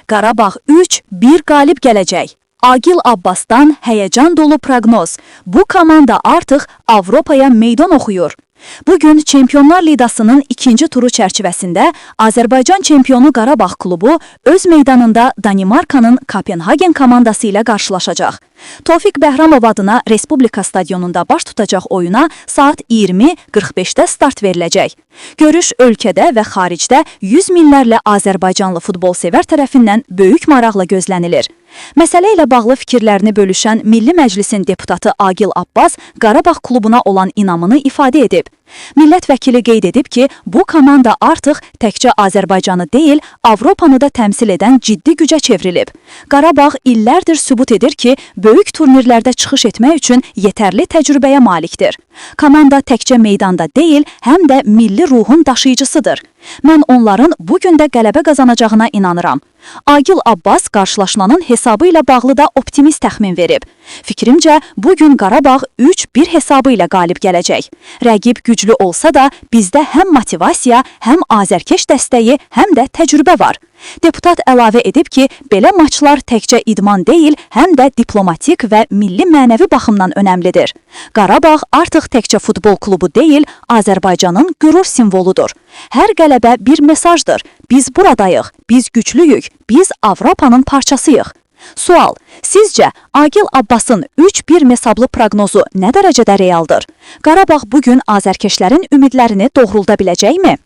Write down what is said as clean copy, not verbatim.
Qarabağ 3-1 qalib gələcək. Agil Abbasdan həyəcan dolu proqnoz. Bu komanda artıq Avropaya meydan oxuyur. Bugün Çempionlar Liqasının ikinci turu çərçivəsində Azərbaycan çempionu Qarabağ klubu öz meydanında Danimarkanın Kopenhagen komandası ilə qarşılaşacaq. Tofiq Bəhramov adına Respublika stadionunda baş tutacaq oyuna saat 20:45-də start veriləcək. Görüş ölkədə və xaricdə 100 minlərlə Azərbaycanlı futbol sevər tərəfindən böyük maraqla gözlənilir. Məsələ ilə bağlı fikirlərini bölüşən Milli Məclisin deputatı Agil Abbas Qarabağ klubuna olan inamını ifadə edib. Millət vəkili qeyd edib ki, bu komanda artıq təkcə Azərbaycanı deyil, Avropanı da təmsil edən ciddi gücə çevrilib. Qarabağ illərdir sübut edir ki, böyük turnirlərdə çıxış etmək üçün yetərli təcrübəyə malikdir. Komanda təkcə meydanda deyil, həm də milli ruhun daşıyıcısıdır. Mən onların bugün də qələbə qazanacağına inanıram. Agil Abbas qarşılaşmanın hesabı ilə bağlı da optimist təxmin verib. Fikrimcə, bugün Qarabağ 3-1 hesabı ilə qalib gələcək. Rəqib güclü olsa da, bizdə həm motivasiya, həm azərkeş dəstəyi, həm də təcrübə var. Deputat əlavə edib ki, belə maçlar təkcə idman deyil, həm də diplomatik və milli mənəvi baxımdan önəmlidir. Qarabağ artıq təkcə futbol klubu deyil, Azərbaycanın qürur simvoludur. Hər qələbə bir mesajdır. Biz buradayıq, biz güclüyük, biz Avropanın parçasıyıq. Sual, sizcə Agil Abbasın 3-1 hesablı proqnozu nə dərəcədə realdır? Qarabağ bugün azərkeşlərin ümidlərini doğrulda biləcəkmi?